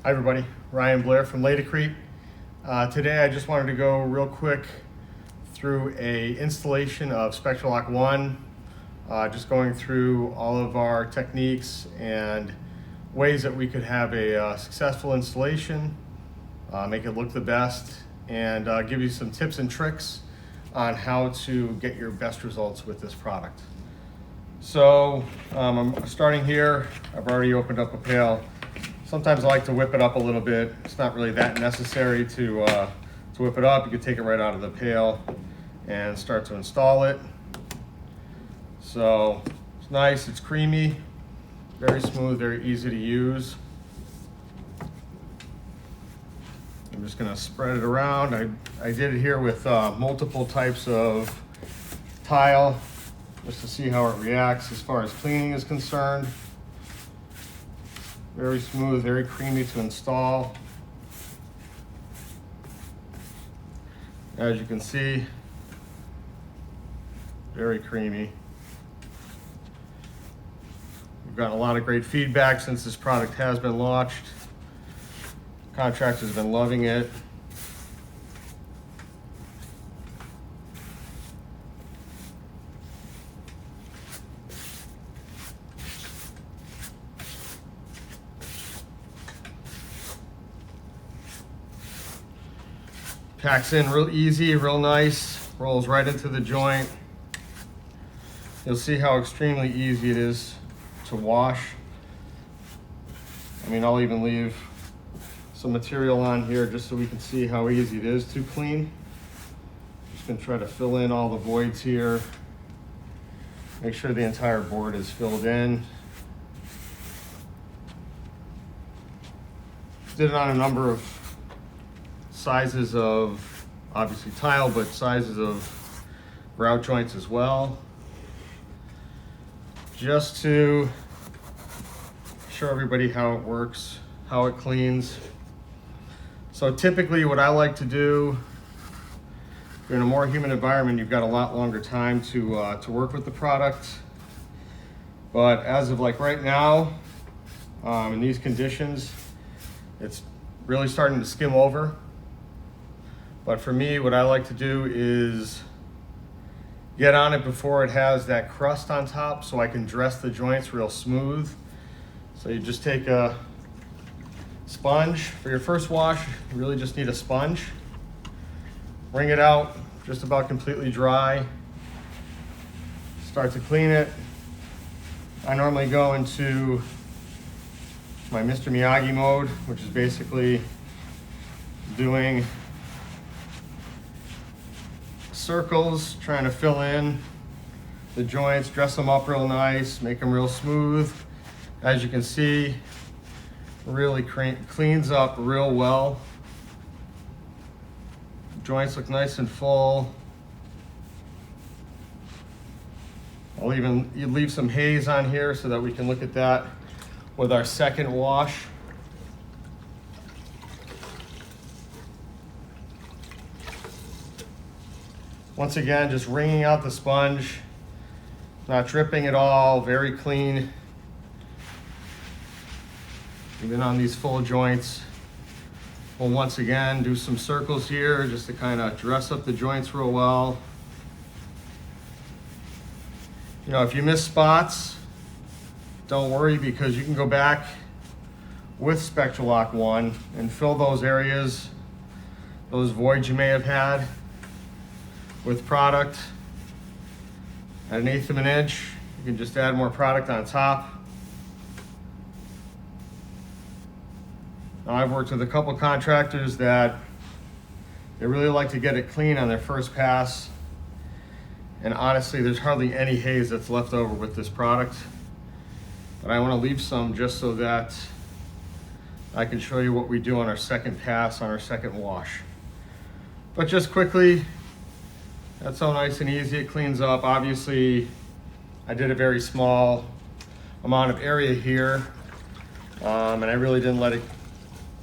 Hi everybody, Ryan Blair from LATICRETE. Today I just wanted to go real quick through a installation of SPECTRALOCK 1, just going through all of our techniques and ways that we could have a successful installation, make it look the best, and give you some tips and tricks on how to get your best results with this product. So I'm starting here. I've already opened up a pail. Sometimes I like to whip it up a little bit. It's not really that necessary to whip it up. You can take it right out of the pail and start to install it. So it's nice, it's creamy, very smooth, very easy to use. I'm just gonna spread it around. I did it here with multiple types of tile just to see how it reacts as far as cleaning is concerned. Very smooth, very creamy to install. As you can see, very creamy. We've gotten a lot of great feedback since this product has been launched. Contractors have been loving it. Packs in real easy, real nice, rolls right into the joint. You'll see how extremely easy it is to wash. I mean, I'll even leave some material on here just so we can see how easy it is to clean. Just gonna try to fill in all the voids here. Make sure the entire board is filled in. Did it on a number of sizes of, obviously tile, but sizes of grout joints as well. Just to show everybody how it works, how it cleans. So typically what I like to do, if you're in a more humid environment, you've got a lot longer time to work with the product. But as of like right now, in these conditions, it's really starting to skim over. But for me, what I like to do is get on it before it has that crust on top so I can dress the joints real smooth. So you just take a sponge. For your first wash, you really just need a sponge. Wring it out just about completely dry. Start to clean it. I normally go into my Mr. Miyagi mode, which is basically doing circles, trying to fill in the joints, dress them up real nice, make them real smooth. As you can see, really cleans up real well. Joints look nice and full. I'll even leave some haze on here so that we can look at that with our second wash. Once again, just wringing out the sponge, not dripping at all, very clean. Even on these full joints. We'll once again do some circles here just to kind of dress up the joints real well. You know, if you miss spots, don't worry, because you can go back with SPECTRALOCK 1 and fill those areas, those voids you may have had with product at 1/8 of an inch. You can just add more product on top. Now, I've worked with a couple contractors that they really like to get it clean on their first pass. And honestly, there's hardly any haze that's left over with this product. But I want to leave some just so that I can show you what we do on our second pass, on our second wash. But just quickly, that's so nice and easy. It cleans up. Obviously, I did a very small amount of area here, and I really didn't let it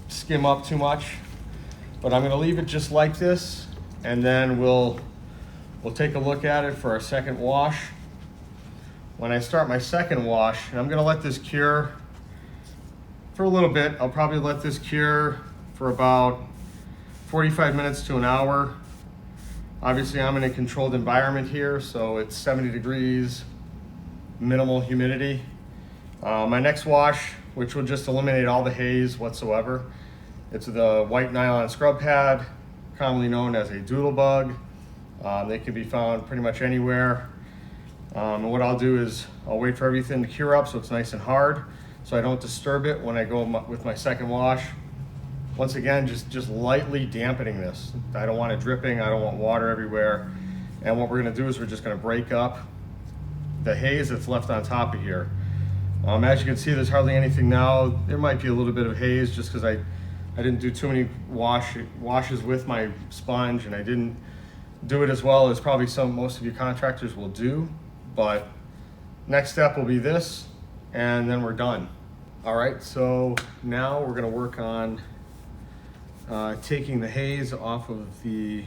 skim up too much. But I'm going to leave it just like this, and then we'll take a look at it for our second wash. When I start my second wash, and I'm going to let this cure for a little bit. I'll probably let this cure for about 45 minutes to an hour. Obviously, I'm in a controlled environment here, so it's 70 degrees, minimal humidity. My next wash, which will just eliminate all the haze whatsoever, it's the white nylon scrub pad, commonly known as a doodle bug. They can be found pretty much anywhere. And what I'll do is I'll wait for everything to cure up so it's nice and hard, so I don't disturb it when I go with my second wash. Once again, just lightly dampening this. I don't want it dripping, I don't want water everywhere. And what we're gonna do is we're just gonna break up the haze that's left on top of here. As you can see, there's hardly anything now. There might be a little bit of haze just because I didn't do too many washes with my sponge, and I didn't do it as well as probably most of you contractors will do. But next step will be this, and then we're done. All right, so now we're gonna work on taking the haze off of the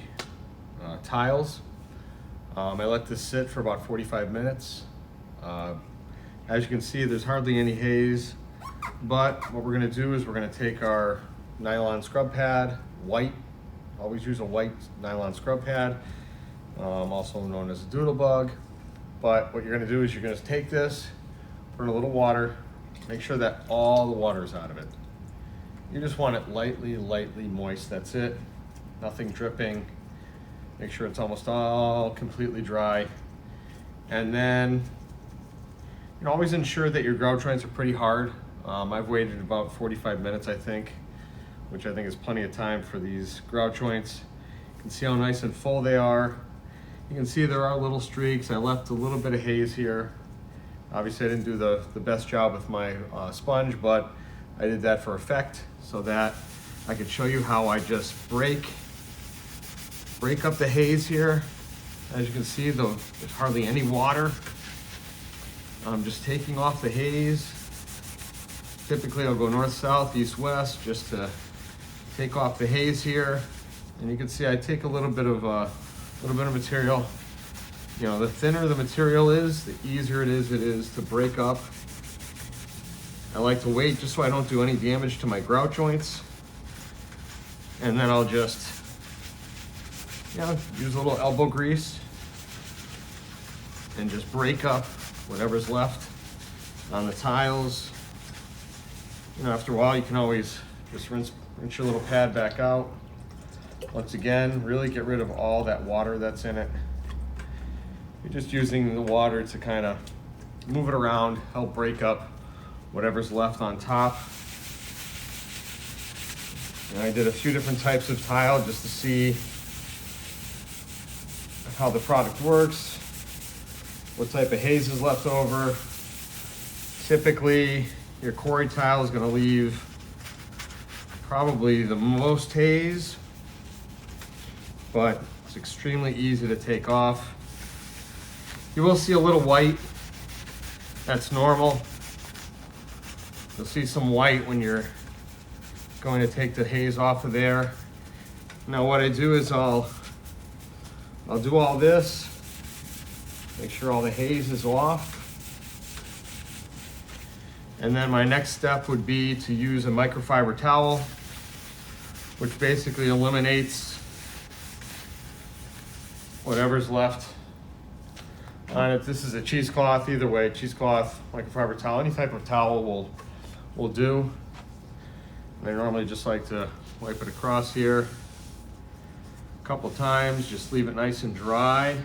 tiles. I let this sit for about 45 minutes. As you can see, there's hardly any haze, but what we're gonna do is we're gonna take our nylon scrub pad, white, always use a white nylon scrub pad, also known as a doodle bug. But what you're gonna do is you're gonna take this, put in a little water, make sure that all the water is out of it. You just want it lightly moist, that's it. Nothing dripping. Make sure it's almost all completely dry. And then, always ensure that your grout joints are pretty hard. I've waited about 45 minutes, I think, which I think is plenty of time for these grout joints. You can see how nice and full they are. You can see there are little streaks. I left a little bit of haze here. Obviously I didn't do the best job with my sponge, but I did that for effect so that I could show you how I just break up the haze here. As you can see, there's hardly any water. I'm just taking off the haze. Typically I'll go north, south, east, west just to take off the haze here. And you can see I take a little bit of material. The thinner the material is, the easier it is to break up. I like to wait just so I don't do any damage to my grout joints. And then I'll just use a little elbow grease and just break up whatever's left on the tiles. After a while you can always just rinse your little pad back out. Once again, really get rid of all that water that's in it. You're just using the water to kind of move it around, help break up whatever's left on top. And I did a few different types of tile just to see how the product works, what type of haze is left over. Typically, your quarry tile is going to leave probably the most haze, but it's extremely easy to take off. You will see a little white. That's normal. You'll see some white when you're going to take the haze off of there. Now what I do is I'll do all this, make sure all the haze is off. And then my next step would be to use a microfiber towel, which basically eliminates whatever's left on it. This is a cheesecloth, either way, cheesecloth, microfiber towel, any type of towel will do. And I normally just like to wipe it across here a couple times, just leave it nice and dry.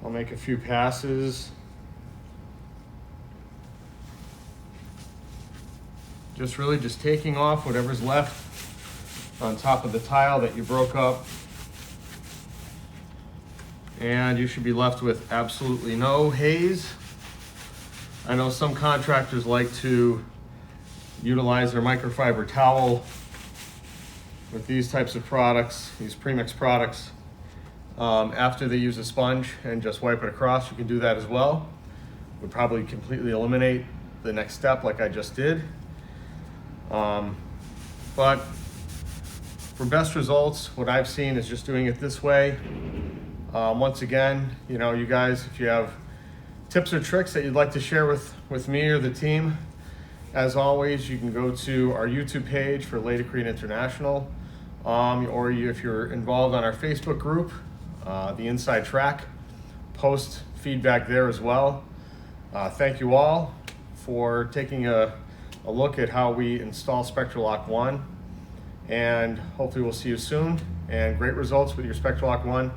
I'll make a few passes. Just taking off whatever's left on top of the tile that you broke up. And you should be left with absolutely no haze. I know some contractors like to utilize their microfiber towel with these types of products, these premix products, after they use a sponge and just wipe it across. You can do that as well. Would probably completely eliminate the next step like I just did. But for best results, what I've seen is just doing it this way. Once again, you guys, if you have tips or tricks that you'd like to share with me or the team, as always, you can go to our YouTube page for LATICRETE International, if you're involved on our Facebook group, the Inside Track, post feedback there as well. Thank you all for taking a look at how we install SPECTRALOCK 1, and hopefully we'll see you soon. And great results with your SPECTRALOCK 1.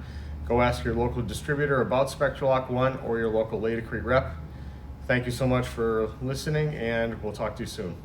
Go ask your local distributor about SPECTRALOCK 1 or your local LATICRETE rep. Thank you so much for listening, and we'll talk to you soon.